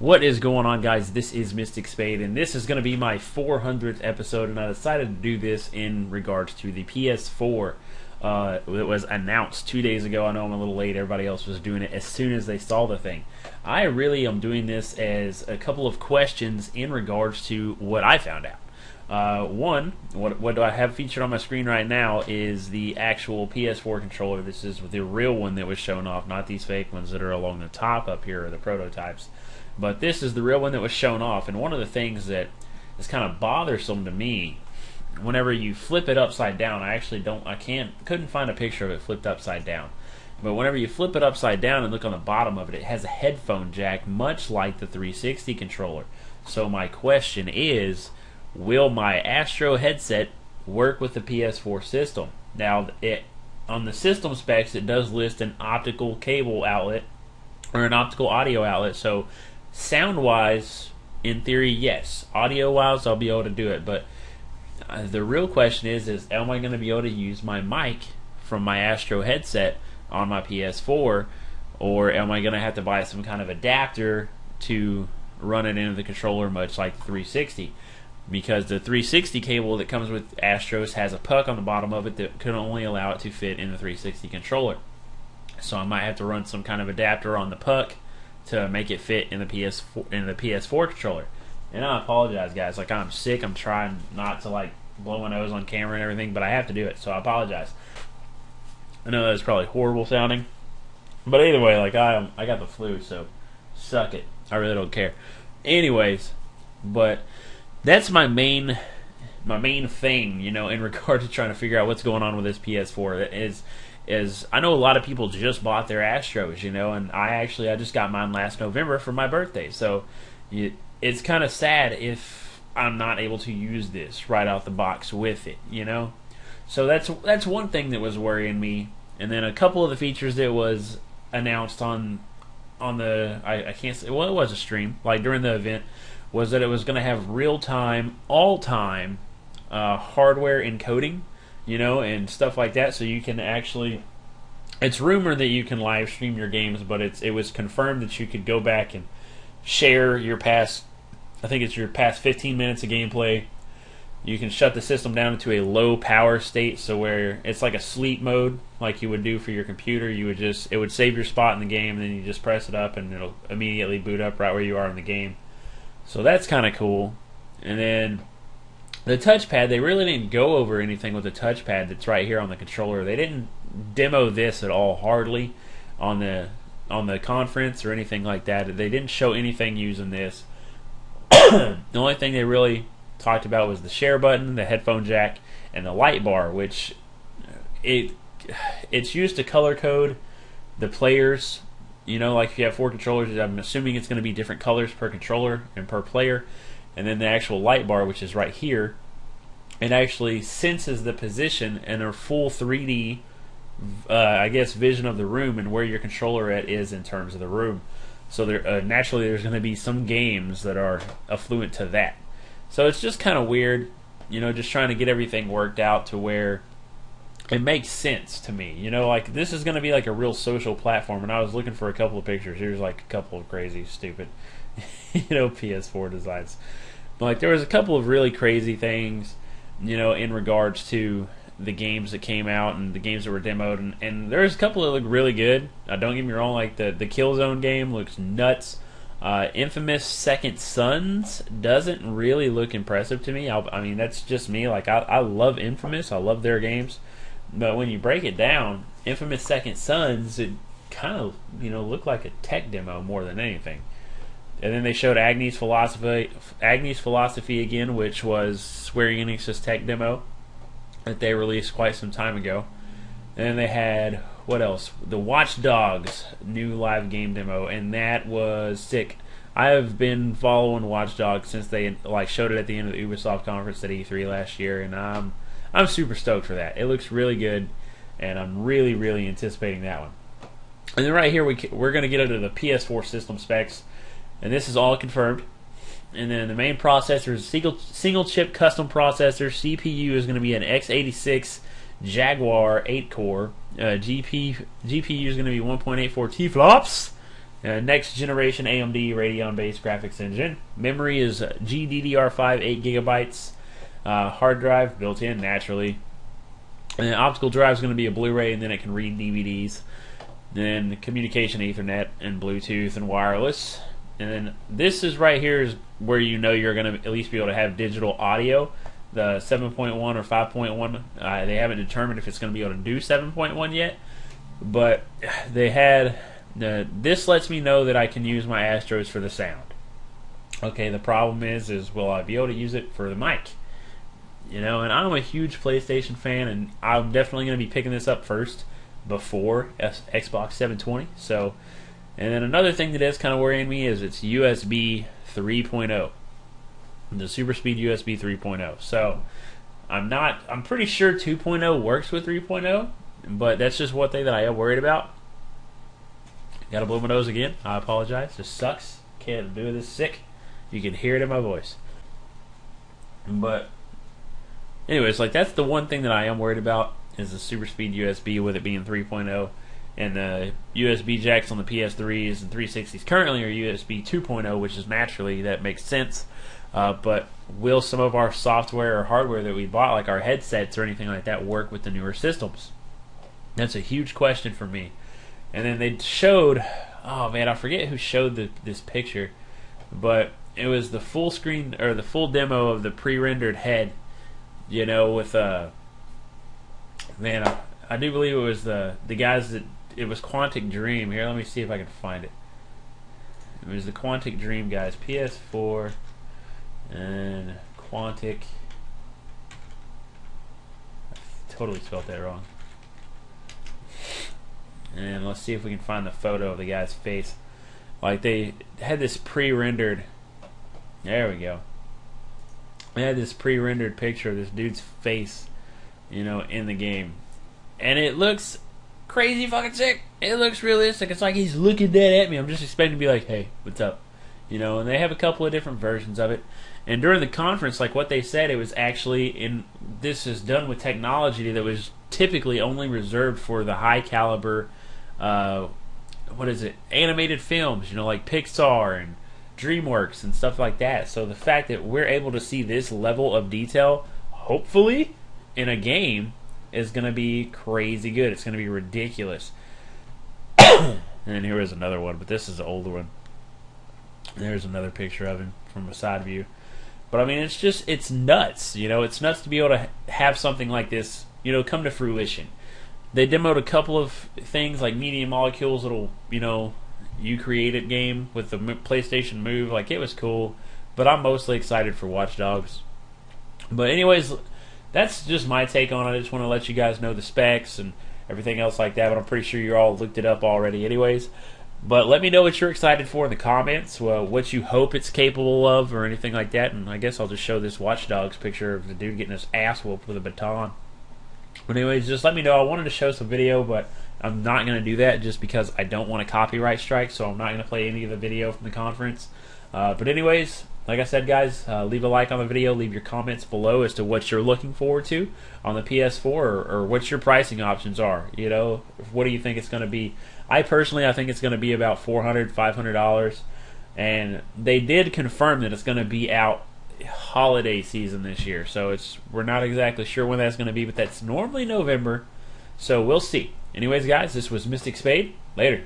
What is going on, guys? This is TheMysticSpade, and this is going to be my 400th episode, and I decided to do this in regards to the PS4. It was announced 2 days ago. I know I'm a little late. Everybody else was doing it as soon as they saw the thing. I really am doing this as a couple of questions in regards to what I found out. One, what do I have featured on my screen right now is the actual PS4 controller. This is the real one that was shown off, not these fake ones that are along the top up here, or the prototypes. But this is the real one that was shown off, and one of the things that is kind of bothersome to me, whenever you flip it upside down, couldn't find a picture of it flipped upside down. But whenever you flip it upside down and look on the bottom of it, it has a headphone jack, much like the 360 controller. So my question is, will my Astro headset work with the PS4 system? Now, on the system specs, it does list an optical cable outlet, or an optical audio outlet, so sound-wise, in theory, yes. Audio-wise, I'll be able to do it, but the real question is am I going to be able to use my mic from my Astro headset on my PS4, or am I going to have to buy some kind of adapter to run it into the controller, much like the 360? Because the 360 cable that comes with Astros has a puck on the bottom of it that could only allow it to fit in the 360 controller. So I might have to run some kind of adapter on the puck to make it fit in the PS4 controller. And I apologize, guys. Like, I'm sick. I'm trying not to blow my nose on camera and everything, but I have to do it, so I apologize. I know that's probably horrible sounding, but either way, I got the flu, so suck it. I really don't care. Anyways, but that's my main thing, in regard to trying to figure out what's going on with this PS4. Is I know a lot of people just bought their Astros, and I just got mine last November for my birthday. So it's kind of sad if I'm not able to use this right out the box with it, So that's one thing that was worrying me. And then a couple of the features that was announced on the I can't say, well, it was a stream, during the event, was that it was going to have real-time, all-time hardware encoding, and stuff like that, so you can actually, it's rumored that you can live stream your games, but it was confirmed that you could go back and share your past, I think it's your past 15 minutes of gameplay. You can shut the system down into a low power state, so where it's like a sleep mode, like you would do for your computer. It would save your spot in the game, and then you just press it up, and it'll immediately boot up right where you are in the game. So that's kind of cool. And then the touchpad, they really didn't go over anything with the touchpad that's right here on the controller. They didn't demo this at all, hardly, on the conference or anything like that. They didn't show anything using this. The only thing they really talked about was the share button, the headphone jack, and the light bar, which it's used to color code the players. If you have 4 controllers, I'm assuming it's going to be different colors per controller and per player. And then the actual light bar, which is right here, it actually senses the position and a full 3D, vision of the room and where your controller is in terms of the room. So naturally, there's going to be some games that are affluent to that. So it's just kind of weird, just trying to get everything worked out to where it makes sense to me. This is going to be a real social platform, and I was looking for a couple of pictures. Here's a couple of crazy, stupid, PS4 designs. But there was a couple of really crazy things, in regards to the games that came out and the games that were demoed, and there's a couple that look really good. Don't get me wrong, the Killzone game looks nuts. Infamous Second Sons doesn't really look impressive to me. I mean, that's just me. I love Infamous. I love their games. But when you break it down, Infamous Second Sons, it kind of, looked like a tech demo more than anything. And then they showed Agnes Philosophy again, which was Square Enix's tech demo that they released quite some time ago. And then they had, what else? The Watch Dogs new live game demo, and that was sick. I have been following Watch Dogs since they showed it at the end of the Ubisoft conference at E3 last year, and I'm super stoked for that. It looks really good, and I'm really, really anticipating that one. And then right here, we're going to get into the PS4 system specs, and this is all confirmed. And then the main processor is a single chip custom processor. CPU is going to be an x86 Jaguar 8-core. GPU is going to be 1.84 T-flops. Next generation AMD Radeon-based graphics engine. Memory is GDDR5, 8 gigabytes. Hard drive built in naturally. And optical drive is going to be a Blu-ray, and then it can read DVDs. Then communication, Ethernet, and Bluetooth and wireless. And then this is right here is where you know you're going to at least be able to have digital audio. The 7.1 or 5.1, they haven't determined if it's going to be able to do 7.1 yet. But they had, this lets me know that I can use my Astros for the sound. Okay, the problem is will I be able to use it for the mic? You know, and I'm a huge PlayStation fan, and I'm definitely going to be picking this up first before Xbox 720. So, and then another thing that is kind of worrying me is it's USB 3.0, the Super Speed USB 3.0. So, I'm pretty sure 2.0 works with 3.0, but that's just one thing that I am worried about. Gotta blow my nose again. I apologize. This sucks. Can't do this. Sick. You can hear it in my voice. But anyways, like that's the one thing that I am worried about is the Super Speed USB with it being 3.0, and the USB jacks on the PS3s and 360s currently are USB 2.0, which is naturally that makes sense. But will some of our software or hardware that we bought, like our headsets or anything like that, work with the newer systems? That's a huge question for me. And then they showed, oh man, I forget who showed this picture, but it was the full screen or the full demo of the pre-rendered head. You know, with man, I do believe it was the guys that it was Quantic Dream. Here, let me see if I can find it. It was the Quantic Dream guys, PS4 and Quantic. I totally spelled that wrong. And let's see if we can find the photo of the guy's face. Like they had this pre-rendered. There we go. They had this pre-rendered picture of this dude's face, you know, in the game, and it looks crazy fucking sick. It looks realistic. It's like he's looking dead at me. I'm just expecting to be like, "Hey, what's up?" You know. And they have a couple of different versions of it. And during the conference, like what they said, it was actually this is done with technology that was typically only reserved for the high caliber, animated films. You know, like Pixar and DreamWorks and stuff like that. So the fact that we're able to see this level of detail, hopefully, in a game, is going to be crazy good. It's going to be ridiculous. And here is another one, but this is the older one. There's another picture of him from a side view. But I mean, it's nuts. You know, it's nuts to be able to have something like this, you know, come to fruition. They demoed a couple of things like Media Molecules, little, you know, you created game with the PlayStation Move. Like, it was cool, but I'm mostly excited for Watch Dogs. But anyways, that's just my take on it. I just want to let you guys know the specs and everything else like that, but I'm pretty sure you all looked it up already anyways. But let me know what you're excited for in the comments, what you hope it's capable of or anything like that. And I guess I'll just show this Watch Dogs picture of the dude getting his ass whooped with a baton. But anyways, just let me know. I wanted to show some video, but I'm not going to do that just because I don't want a copyright strike, so I'm not going to play any of the video from the conference. But anyways, like I said, guys, leave a like on the video. Leave your comments below as to what you're looking forward to on the PS4 or what your pricing options are. You know, what do you think it's going to be? I think it's going to be about $400, $500. And they did confirm that it's going to be out holiday season this year. So we're not exactly sure when that's going to be, but that's normally November. So we'll see. Anyways, guys, this was Mystic Spade. Later.